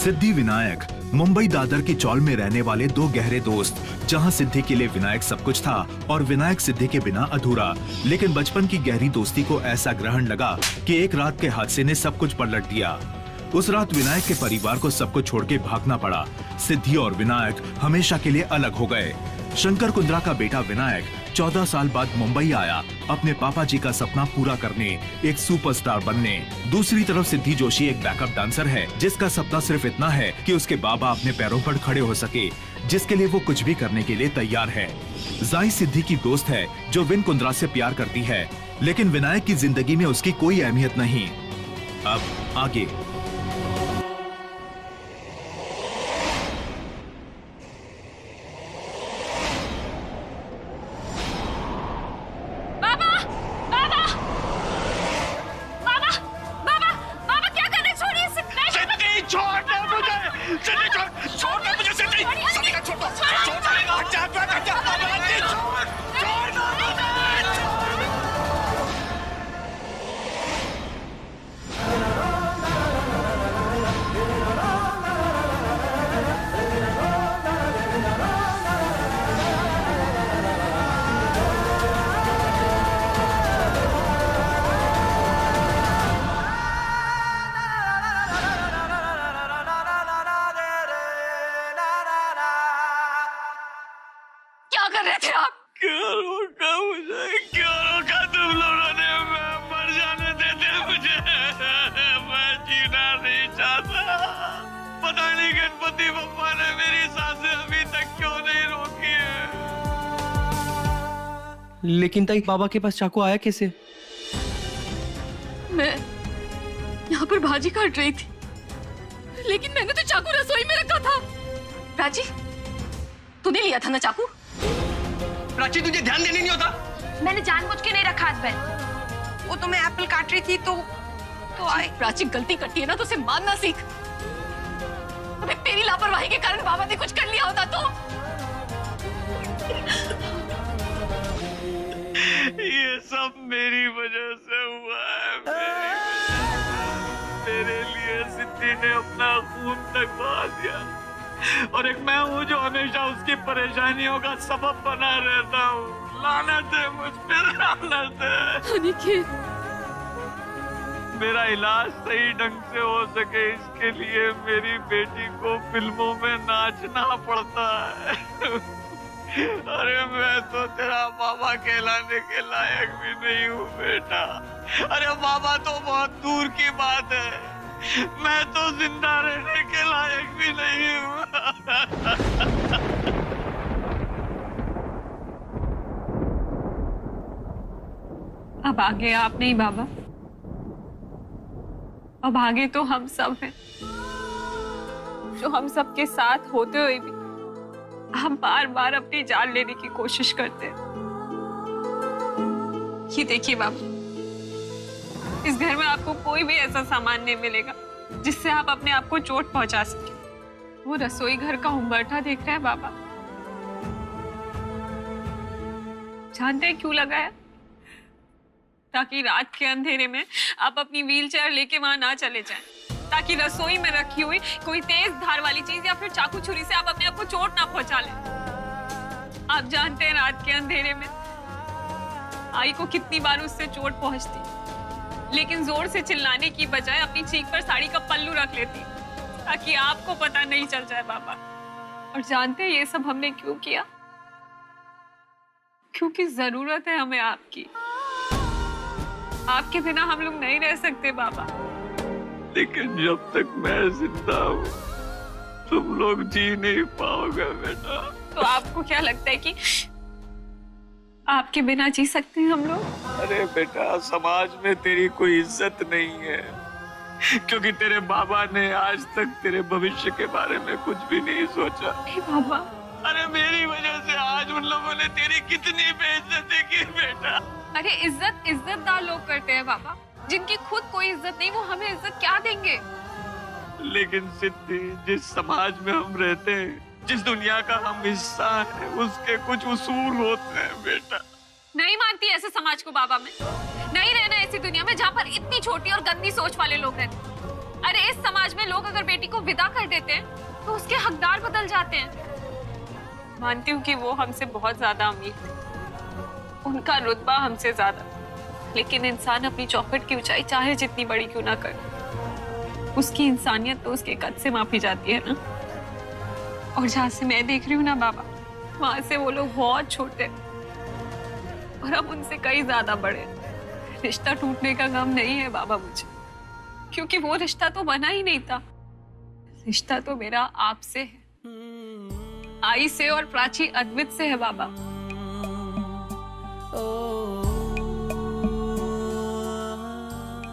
सिद्धि विनायक मुंबई दादर की चौल में रहने वाले दो गहरे दोस्त, जहां सिद्धि के लिए विनायक सब कुछ था और विनायक सिद्धि के बिना अधूरा। लेकिन बचपन की गहरी दोस्ती को ऐसा ग्रहण लगा कि एक रात के हादसे ने सब कुछ पलट दिया। उस रात विनायक के परिवार को सब कुछ छोड़ के भागना पड़ा। सिद्धि और विनायक हमेशा के लिए अलग हो गए। शंकर कुंद्रा का बेटा विनायक 14 साल बाद मुंबई आया अपने पापा जी का सपना पूरा करने, एक सुपरस्टार बनने। दूसरी तरफ सिद्धि जोशी एक बैकअप डांसर है जिसका सपना सिर्फ इतना है कि उसके बाबा अपने पैरों पर खड़े हो सके, जिसके लिए वो कुछ भी करने के लिए तैयार है। जाई सिद्धि की दोस्त है जो विन कुंद्रा से प्यार करती है, लेकिन विनायक की जिंदगी में उसकी कोई अहमियत नहीं। अब आगे। लेकिन ताई बाबा के पास चाकू आया कैसे? मैं यहाँ पर भाजी काट रही थी, लेकिन मैंने तो चाकू रसोई में रखा था। प्राची, तूने लिया था ना चाकू? प्राची, तुझे ध्यान देने नहीं होता? मैंने जानबूझ के नहीं रखा हस्बैंड, वो तो मैं एप्पल काट रही थी तो आई। प्राची, गलती करती है ना तो उसे मानना सीख। अबे तेरी लापरवाही के कारण बाबा ने कुछ कर लिया होता तो। ये सब मेरी वजह से हुआ है। मेरे लिए सिद्धि ने अपना खून तक बहा दिया और एक मैं हूँ जो हमेशा उसकी परेशानियों का सबब बना रहता हूँ। लानत है मुझ पे, लानत है। अनिकेत, मेरा इलाज सही ढंग से हो सके इसके लिए मेरी बेटी को फिल्मों में नाचना पड़ता है। अरे मैं तो तेरा बाबा कहलाने के लायक भी नहीं हूँ बेटा। अरे बाबा तो बहुत दूर की बात है, मैं तो जिंदा रहने के लायक भी नहीं हूँ। अब आगे आप नहीं बाबा, अब आगे तो हम सब हैं, जो हम सब के साथ होते हुए भी हम बार बार अपनी जान लेने की कोशिश करते हैं। ये देखिए बाबा, इस घर में आपको कोई भी ऐसा सामान नहीं मिलेगा जिससे आप अपने आप को चोट पहुंचा सके। वो रसोई घर का उंबरठा देख रहे हैं बाबा, जानते हैं क्यों लगाया? ताकि रात के अंधेरे में आप अपनी व्हीलचेयर लेके वहां ना चले जाएं, ताकि रसोई में रखी हुई कोई तेज धार वाली चीज या फिर चाकू छुरी से आप अपने आप को चोट ना पहुंचा लें। आप जानते हैं रात के अंधेरे में आई को कितनी बार उससे चोट पहुंचती, लेकिन जोर से चिल्लाने की बजाय अपनी चीख पर साड़ी का पल्लू रख लेती ताकि आपको पता नहीं चल जाए बाबा। और जानते हैं ये सब हमने क्यों किया? क्योंकि जरूरत है हमें आपकी। आपके बिना हम लोग नहीं रह सकते बाबा। लेकिन जब तक मैं जिंदा हूँ तुम लोग जी नहीं पाओगे बेटा। तो आपको क्या लगता है कि आपके बिना जी सकते हैं हम लोग? अरे बेटा, समाज में तेरी कोई इज्जत नहीं है क्योंकि तेरे बाबा ने आज तक तेरे भविष्य के बारे में कुछ भी नहीं सोचा। नहीं बाबा, अरे मेरी वजह से आज उन लोगों ने तेरी कितनी बेइज्जती की बेटा। अरे इज्जत इज्जतदार लोग करते हैं बाबा, जिनकी खुद कोई इज्जत नहीं, वो हमें इज्जत क्या देंगे? लेकिन सिद्धि, जिस समाज में हम रहते हैं, जिस दुनिया का हम हिस्सा है, उसके कुछ उसूल होते हैं बेटा। नहीं मानती ऐसे समाज को बाबा मैं। नहीं रहना ऐसी दुनिया में जहाँ पर इतनी छोटी और गंदी सोच वाले लोग रहते। अरे इस समाज में लोग अगर बेटी को विदा कर देते हैं तो उसके हकदार बदल जाते हैं। मानती हूँ कि वो हमसे बहुत ज्यादा अमीर थे, उनका रुतबा हमसे ज्यादा, लेकिन इंसान अपनी चौखट की ऊंचाई चाहे जितनी बड़ी क्यों ना करे, उसकी इंसानियत तो उसके कद से मापी जाती है ना। और जहाँ से मैं देख रही हूँ ना बाबा, वहां से वो लोग बहुत छोटे और अब उनसे कई ज्यादा बड़े। रिश्ता टूटने का गम नहीं है बाबा मुझे, क्योंकि वो रिश्ता तो बना ही नहीं था। रिश्ता तो मेरा आपसे है, आई से और प्राची अद्वित से है बाबा।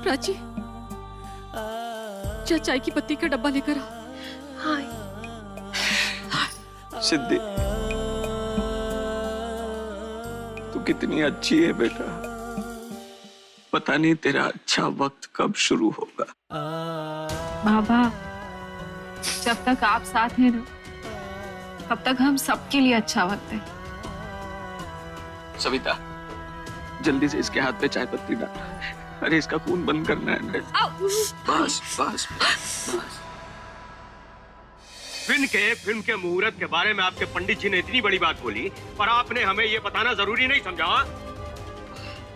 प्राची, जा चाय की पत्ती का डब्बा लेकर आ। हाँ। सिद्धि, तू कितनी अच्छी है बेटा, पता नहीं तेरा अच्छा वक्त कब शुरू होगा। बाबा, जब तक आप साथ हैं ना, तब तक हम सबके लिए अच्छा वक्त है। सविता, जल्दी से इसके हाथ पे चाय पत्ती डाल। अरे इसका खून बंद करना है। बस बस बस। फिल्म के मुहूर्त के बारे में आपके पंडित जी ने इतनी बड़ी बात बोली, पर आपने हमें ये बताना जरूरी नहीं समझा?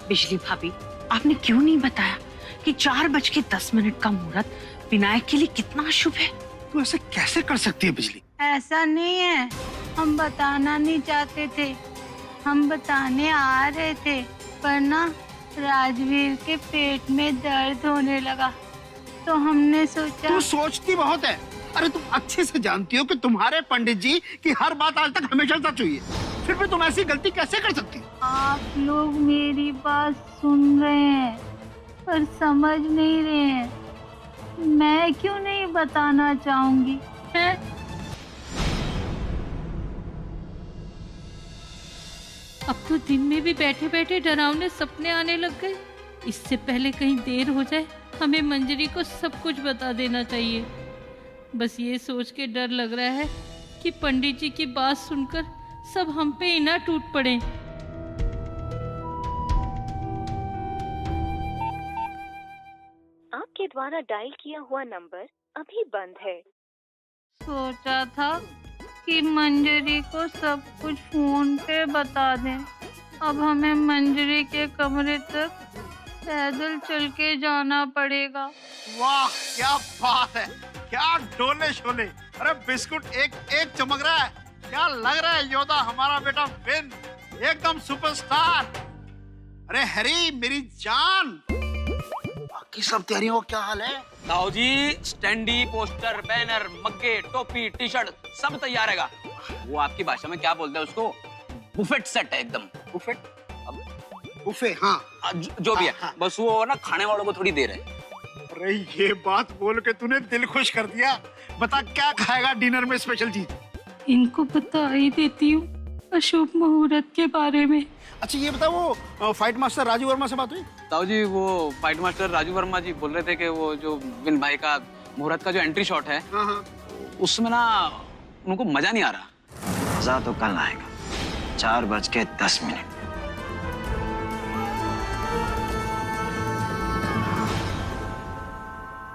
बिजली भाभी, आपने क्यों नहीं बताया कि 4:10 का मुहूर्त विनायक के लिए कितना शुभ है? तू ऐसे कैसे कर सकती है बिजली? ऐसा नहीं है, हम बताना नहीं चाहते थे, हम बताने आ रहे थे, पर ना राजवीर के पेट में दर्द होने लगा तो हमने सोचा। तू सोचती बहुत है। अरे तुम अच्छे से जानती हो कि तुम्हारे पंडित जी की हर बात आज तक हमेशा सच हुई है, फिर भी तुम ऐसी गलती कैसे कर सकती हो? आप लोग मेरी बात सुन रहे हैं पर समझ नहीं रहे हैं। मैं क्यों नहीं बताना चाहूंगी है? अब तो दिन में भी बैठे बैठे डरावने सपने आने लग गए। इससे पहले कहीं देर हो जाए, हमें मंजरी को सब कुछ बता देना चाहिए। बस ये सोच के डर लग रहा है कि पंडित जी की बात सुनकर सब हम पे ही ना टूट पड़े। आपके द्वारा डायल किया हुआ नंबर अभी बंद है। सोचा था कि मंजरी को सब कुछ फोन पे बता दें। अब हमें मंजरी के कमरे तक पैदल चल के जाना पड़ेगा। वाह क्या बात है, क्या डोले शोले। अरे बिस्कुट एक एक चमक रहा है। क्या लग रहा है योदा, हमारा बेटा विन एकदम सुपरस्टार। अरे हरी मेरी जान, बाकी सब तैयारियों का क्या हाल है? ताऊ जी, स्टैंडी, पोस्टर, बैनर, मग्गे, टोपी, टी शर्ट सब तैयार है। वो आपकी भाषा में क्या बोलते हैं उसको? बुफेट सेट है एकदम। बुफेट? बुफे, हाँ जो भी है। हाँ। बस वो ना खाने वालों को थोड़ी देर है। अरे ये बात बोल के तूने दिल खुश कर दिया। बता क्या खाएगा डिनर में स्पेशल चीज? इनको बता ही देती हूँ अशुभ मुहूर्त के बारे में। अच्छा ये बता, वो फाइट मास्टर राजू वर्मा से बात हुई? ताऊ जी, वो फाइट मास्टर राजू वर्मा जी बोल रहे थे कि वो जो विन भाई का मुहूर्त का जो एंट्री शॉट है, हाँ। उसमें ना उनको मजा नहीं आ रहा। मजा तो कल आएगा, 4:10।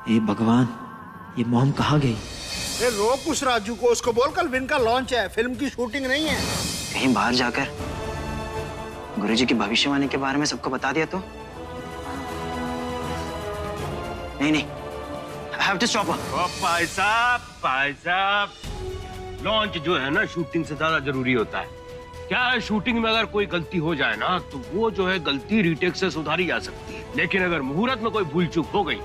हे भगवान, ये मॉम कहाँ गई? अरे रोक उस राजू को, उसको बोल कल विन का लॉन्च है, फिल्म की शूटिंग नहीं है। कहीं बाहर जाकर गुरुजी की भविष्यवाणी के बारे में सबको बता दिया तो? नहीं, I have to stop her. भाई साहब, लॉन्च जो है ना शूटिंग से ज्यादा जरूरी होता है। क्या है, शूटिंग में अगर कोई गलती हो जाए ना तो वो जो है गलती रीटेक से सुधारी जा सकती है, लेकिन अगर मुहूर्त में कोई भूल चूक हो गई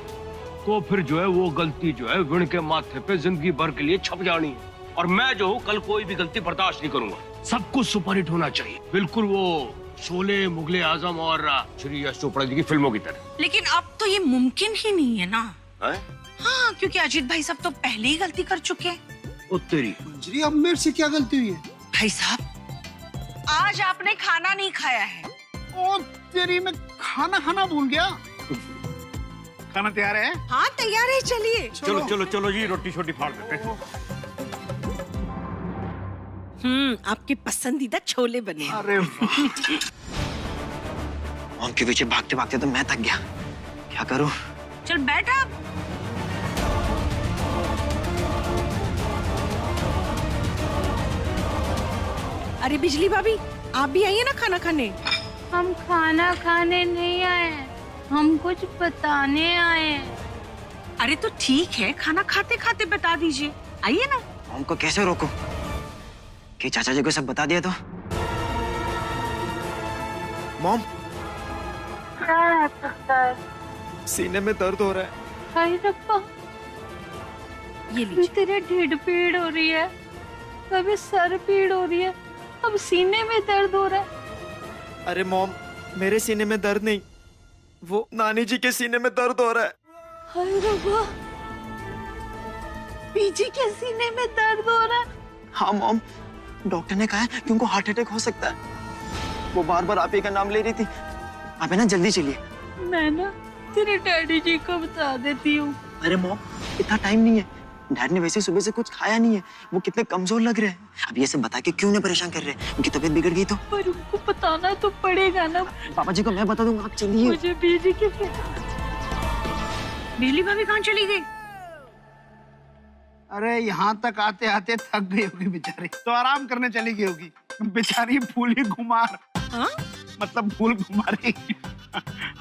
तो फिर जो है वो गलती जो है विन के माथे पे जिंदगी भर के लिए छप जानी है। और मैं जो हूँ कल कोई भी गलती बर्दाश्त नहीं करूंगा। सब कुछ सुपरहिट होना चाहिए, बिल्कुल वो शोले, मुगले आजम और श्री यश चोपड़ा जी की फिल्मों की तरह। लेकिन अब तो ये मुमकिन ही नहीं है ना। है? हाँ, क्योंकि अजीत भाई सब तो पहले ही गलती कर चुके हैं। ओ तेरी मंजरी, अब मेरे से क्या गलती हुई है? भाई साहब, आज आपने खाना नहीं खाया है। ओ तेरी, मैं खाना भूल गया। खाना तैयार है? हाँ तैयार है, चलिए। चलो जी, रोटी छोटी फाड़ देते हैं। आपके पसंदीदा छोले बने। अरे वाह। मॉम के पीछे भागते भागते तो मैं थक गया, क्या करूं? चल बैठ आप। अरे बिजली भाभी, आप भी आइए ना खाना खाने। हम खाना खाने नहीं आए, हम कुछ बताने आए हैं। अरे तो ठीक है, खाना खाते खाते बता दीजिए, आइए ना। हमको कैसे रोको कि चाचा जी को सब बता दिया तो? मॉम, क्या है पुत्र? सीने में दर्द हो रहा है। हाय रब्बा, ये लीजिए। तेरे ढीड पीड़ हो रही है, कभी सर पीड़ हो रही है, अब सीने में दर्द हो रहा है। अरे मॉम, मेरे सीने में दर्द नहीं, वो नानी जी के सीने में दर्द हो रहा है। हाय रब्बा, बीजी के सीने में दर्द हो रहा है। हाँ मॉम, डॉक्टर ने कहा है कि उनको हार्ट अटैक हो सकता है। वो बार बार आप ही का नाम ले रही थी। आप है ना, जल्दी चलिए। मैं ना तेरे डैडी जी को बता देती हूँ। अरे मॉम, इतना टाइम नहीं है। डैड ने वैसे सुबह से कुछ खाया नहीं है, वो कितने कमजोर लग रहे हैं। अब ये सब बता के क्यों नहीं परेशान कर रहे हैं? उनकी तबीयत बिगड़ गई तो? पर उनको बताना तो पड़ेगा ना। पापा जी को मैं बता दूंगा, आप चलिए। मुझे बीजी के बिजली भाभी कहाँ चली गई? अरे यहाँ तक आते आते थक गई होगी बेचारी, तो आराम करने चली गई होगी। बेचारी फूली घुमार। हाँ? मतलब फूल घुमारी।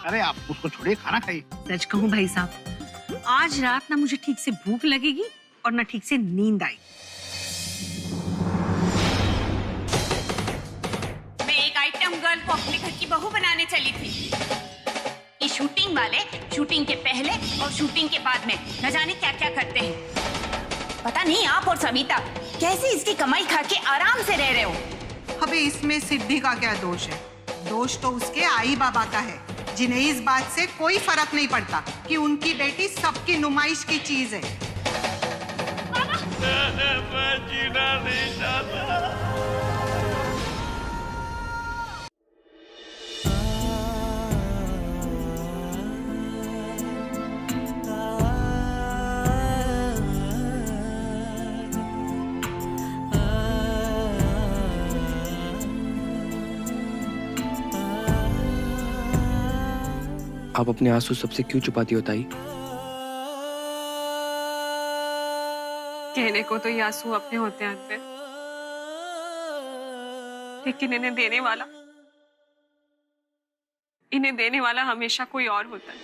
अरे आप उसको छोड़िए, खाना खाइए। सच कहूँ भाई साहब, आज रात ना मुझे ठीक से भूख लगेगी और ना ठीक से नींद आई। मैं एक आइटम गर्ल को अपने घर की बहू बनाने चली थी। ये शूटिंग वाले शूटिंग के पहले और शूटिंग के बाद में न जाने क्या क्या करते हैं। पता नहीं आप और सविता कैसे इसकी कमाई खा के आराम से रह रहे हो। अबे इसमें सिद्धि का क्या दोष है? दोष तो उसके आई बाबा का है, जिन्हें इस बात से कोई फर्क नहीं पड़ता कि उनकी बेटी सबकी नुमाइश की चीज है। मैं जीना नहीं चाहता। आप अपने आंसू सबसे क्यों छुपाती हो ताई? कहने को तो ये आंसू अपने होते हैं अद्वैत, लेकिन इन्हें देने वाला हमेशा कोई और होता है।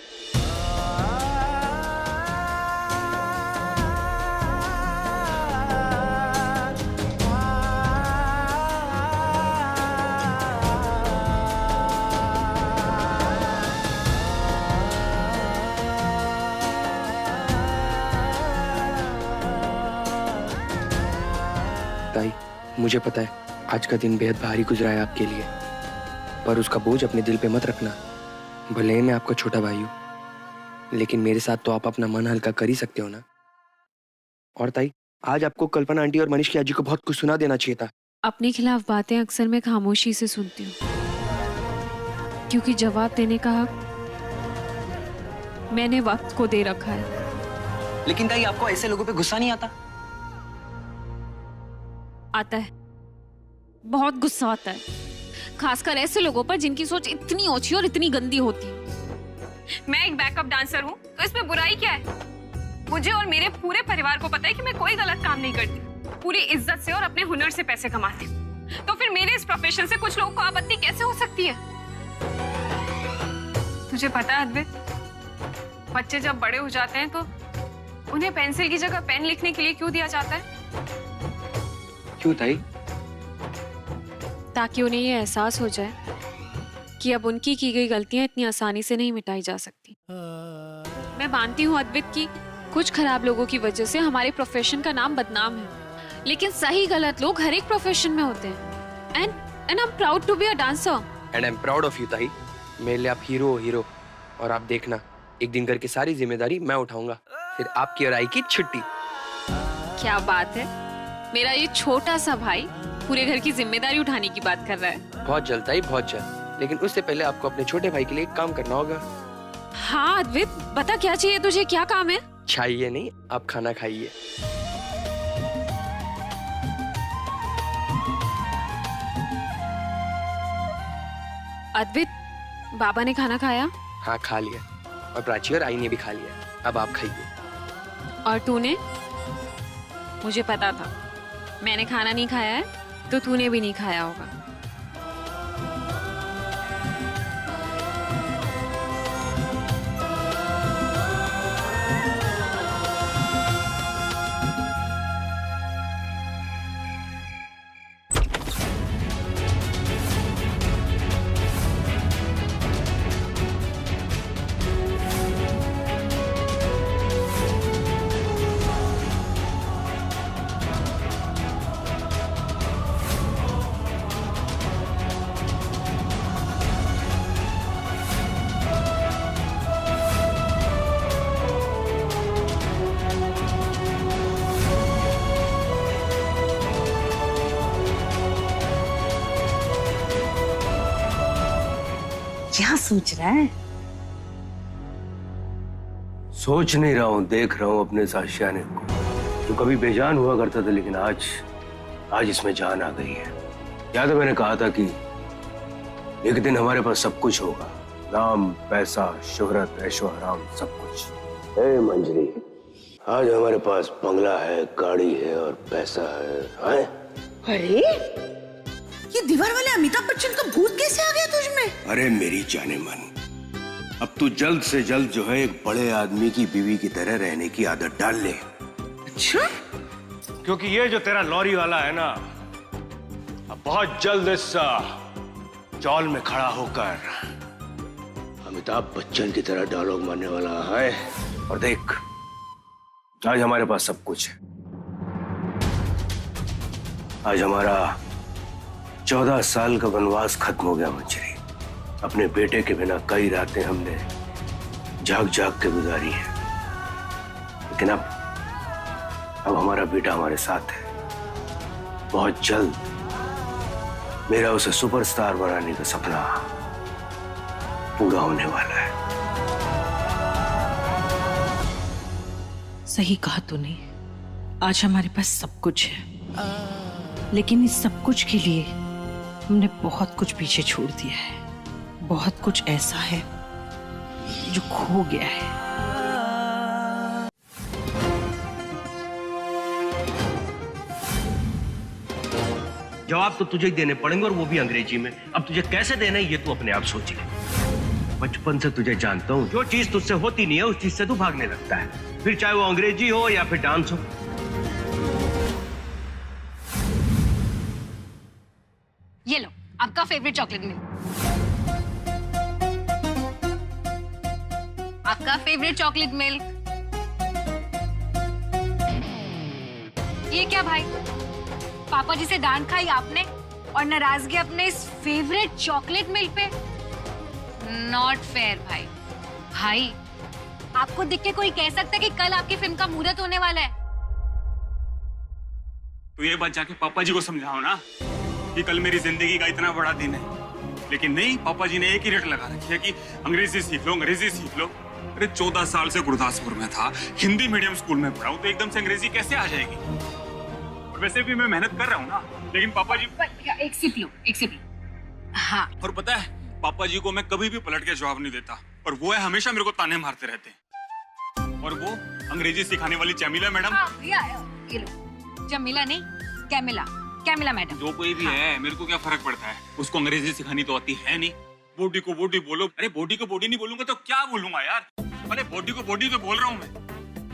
ताई, मुझे पता है आज का दिन बेहद भारी गुजरा है आपके लिए, पर उसका बोझ अपने दिल पे मत रखना। भले ही मैं आपका छोटा भाई हूँ, लेकिन मेरे साथ तो आप अपना मन हल्का कर ही सकते हो ना। और ताई, आज आपको कल्पना आंटी और मनीष की आजी को बहुत कुछ सुना देना चाहिए था। अपने खिलाफ बातें अक्सर मैं खामोशी से सुनती हूँ, क्योंकि जवाब देने का हक मैंने वक्त को दे रखा है। लेकिन ताई, आपको ऐसे लोगों पे गुस्सा नहीं आता? आता है, बहुत गुस्सा आता है, खासकर ऐसे लोगों पर जिनकी सोच इतनी ओछी और इतनी गंदी होती है। मैं एक बैकअप डांसर हूँ, तो इसमें बुराई क्या है? मुझे और मेरे पूरे परिवार को पता है कि मैं कोई गलत काम नहीं करती, पूरी इज्जत से और अपने हुनर से पैसे कमाती हूँ। तो फिर मेरे इस प्रोफेशन से कुछ लोगों को आपत्ति कैसे हो सकती है? तुझे पता है अद्वैत, बच्चे जब बड़े हो जाते हैं तो उन्हें पेंसिल की जगह पेन लिखने के लिए क्यों दिया जाता है? क्यों ताई? ताकि उन्हें ये एहसास हो जाए कि अब उनकी की गई गलतियां इतनी आसानी से नहीं मिटाई जा सकती। मैं मानती हूँ अद्वैत की कुछ खराब लोगों की वजह से हमारे प्रोफेशन का नाम बदनाम है, लेकिन सही गलत लोग हर एक प्रोफेशन में होते हैं। And I am proud to be a dancer. And I am proud of you ताई। मेरे लिए आप हीरो हो, हीरो। और आप देखना, एक दिन करके सारी जिम्मेदारी मैं उठाऊंगा, फिर आपकी और आई की छुट्टी। क्या बात है, मेरा ये छोटा सा भाई पूरे घर की जिम्मेदारी उठाने की बात कर रहा है। बहुत जल्द ताई, बहुत जल्द, लेकिन उससे पहले आपको अपने छोटे भाई के लिए एक काम करना होगा। हाँ अद्वैत, बता क्या चाहिए तुझे, क्या काम है? चाहिए नहीं, आप खाना खाइए। अद्वैत, बाबा ने खाना खाया? हाँ खा लिया, और प्राची और आई ने भी खा लिया। अब आप खाइए। और तूने? मुझे पता था, मैंने खाना नहीं खाया है तो तूने भी नहीं खाया होगा। क्या सोच रहा है? सोच नहीं रहा हूँ, देख रहा हूँ अपने साशियाने को। तो कभी बेजान हुआ करता था, लेकिन आज इसमें जान आ गई है। याद है मैंने कहा था कि एक दिन हमारे पास सब कुछ होगा, नाम, पैसा, शोहरत, ऐशो आराम, सब कुछ। ए मंजरी, आज हमारे पास बंगला है, गाड़ी है और पैसा है। अरे ये दीवार वाले अमिताभ बच्चन का भूत कैसे आ गया तुझ में? अरे मेरी जाने मन, अब तू जल्द से जल्द जो है एक बड़े आदमी की बीवी की तरह रहने की आदत डाल ले। अच्छा? क्योंकि ये जो तेरा लॉरी वाला है ना, अब बहुत जल्द इस चौल में खड़ा होकर अमिताभ बच्चन की तरह डायलॉग मारने वाला है। और देख, आज हमारे पास सब कुछ है। आज हमारा 14 साल का वनवास खत्म हो गया मंजरी। अपने बेटे के बिना कई रातें हमने जाग जाग के गुजारी है, लेकिन अब हमारा बेटा हमारे साथ है। बहुत जल्द मेरा उसे सुपरस्टार बनाने का सपना पूरा होने वाला है। सही कहा तूने, आज हमारे पास सब कुछ है, लेकिन इस सब कुछ के लिए हमने बहुत कुछ पीछे छोड़ दिया है। बहुत कुछ ऐसा है जो खो गया है। जवाब तो तुझे ही देने पड़ेंगे, और वो भी अंग्रेजी में। अब तुझे कैसे देना है ये तू अपने आप सोच ले। बचपन से तुझे जानता हूँ, जो चीज तुझसे होती नहीं है उस चीज से तू भागने लगता है, फिर चाहे वो अंग्रेजी हो या फिर डांस हो। ये लो आपका फेवरेट चॉकलेट मिल्क। आपका फेवरेट चॉकलेट मिल्क। ये क्या भाई, पापा जी से डांट खाई आपने और नाराजगी अपने इस फेवरेट चॉकलेट मिल्क पे? नॉट फेयर भाई। भाई आपको देख के कोई कह सकता है कि कल आपकी फिल्म का मुहूर्त होने वाला है? तो ये बात जाके पापा जी को समझाओ ना कि कल मेरी जिंदगी का इतना बड़ा दिन है। लेकिन नहीं, पापा जी ने एक ही रेट लगा रखी है कि अंग्रेजी सीख लो, अंग्रेजी सीख लो। अरे 14 साल से गुरदासपुर में था, हिंदी मीडियम स्कूल में पढ़ा हूँ, तो एकदम से अंग्रेजी कैसे आ जाएगी? और वैसे भी मैं मेहनत कर रहा हूँ ना, लेकिन पापा जी। एक सिप लो, एक सिप लो। हाँ। और पता है, पापा जी को मैं कभी भी पलट के जवाब नहीं देता, और वो है हमेशा मेरे को ताने मारते रहते हैं। और वो अंग्रेजी सिखाने वाली जमीला मैडम। भैया ये लो, जमीला नहीं, कैमिला, कैमिला मैडम। जो कोई भी है, मेरे को क्या फर्क पड़ता है, उसको अंग्रेजी सिखानी तो आती है नहीं। बॉडी को बॉडी बोलो। अरे बॉडी को बॉडी नहीं बोलूंगा तो क्या बोलूंगा यार? अरे बॉडी को बॉडी तो बोल रहा हूँ मैं।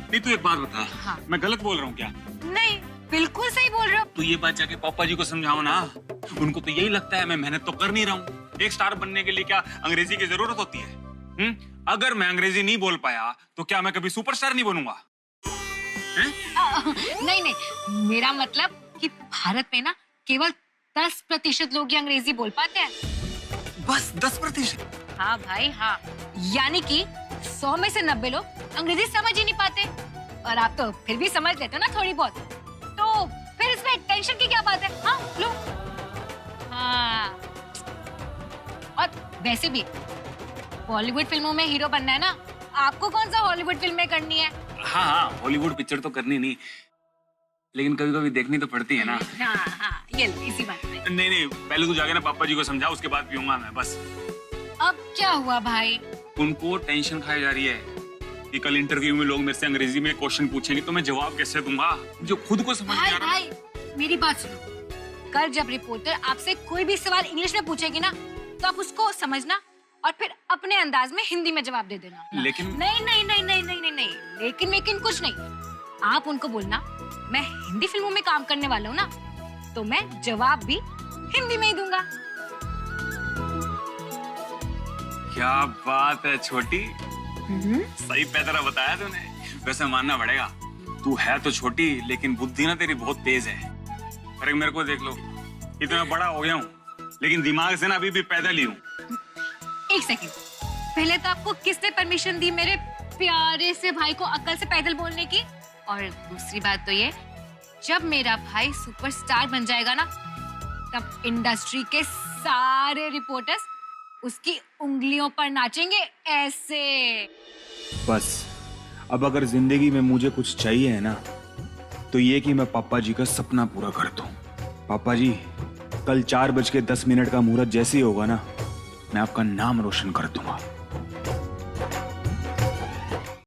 नहीं तू एक बात बता, हाँ। मैं गलत बोल रहा हूँ क्या? नहीं, बिल्कुल सही बोल रहे हो। तू ये बात जाके पापा जी को समझाओ ना, उनको तो यही लगता है मैं मेहनत तो कर नहीं रहा हूँ। एक स्टार बनने के लिए क्या अंग्रेजी की जरूरत होती है? अगर मैं अंग्रेजी नहीं बोल पाया तो क्या मैं कभी सुपरस्टार नहीं बनूंगा? नहीं नहीं, मेरा मतलब कि भारत में ना केवल 10% लोग ही अंग्रेजी बोल पाते हैं। बस 10%? हाँ भाई हाँ, यानी कि 100 में से 90 लोग अंग्रेजी समझ ही नहीं पाते। और आप तो फिर भी समझ लेते हो ना थोड़ी बहुत, तो फिर इसमें टेंशन की क्या बात है? हाँ लो। हाँ, और वैसे भी बॉलीवुड फिल्मों में हीरो बनना है ना, आपको कौन सा हॉलीवुड फिल्म में करनी है? हाँ हाँ, हॉलीवुड पिक्चर तो करनी नहीं, लेकिन कभी कभी देखनी तो पड़ती है ना। हाँ हाँ, ये लो, इसी बात में। नहीं नहीं, पहले तू जाके ना पापा जी को समझा, उसके बाद पीऊंगा मैं बस। अब क्या हुआ भाई? उनको टेंशन खाई जा रही है कि कल इंटरव्यू में लोग मेरे से अंग्रेजी में क्वेश्चन पूछेंगे तो मैं जवाब कैसे दूंगा, जो खुद को समझ नहीं आ रहा। भाई मेरी बात सुनो, कल जब रिपोर्टर आपसे कोई भी सवाल इंग्लिश में पूछेगी ना, तो आप उसको समझना और फिर अपने अंदाज में हिंदी में जवाब दे देना। लेकिन नहीं नहीं नहीं नहीं नहीं नहीं नहीं, लेकिन कुछ नहीं। आप उनको बोलना मैं हिंदी फिल्मों में काम करने वाला हूँ ना, तो मैं जवाब भी हिंदी में ही दूंगा। क्या बात है छोटी, सही पैतरा बताया तूने। वैसे मानना पड़ेगा, तू है तो छोटी लेकिन बुद्धि ना तेरी बहुत तेज है। अरे मेरे को देख लो, इतना बड़ा हो गया हूँ लेकिन दिमाग से ना अभी भी पैदल ही हूँ। एक सेकंड, पहले तो आपको किसने परमिशन दी मेरे प्यारे से भाई को अक्ल से पैदल बोलने की? और दूसरी बात तो ये, जब मेरा भाई सुपरस्टार बन जाएगा ना, तब इंडस्ट्री के सारे रिपोर्टर्स उसकी उंगलियों पर नाचेंगे ऐसे। बस अब अगर जिंदगी में मुझे कुछ चाहिए है ना, तो ये कि मैं पापा जी का सपना पूरा कर दूं। पापा जी, कल 4:10 का मुहूर्त जैसे ही होगा ना, मैं आपका नाम रोशन कर दूंगा।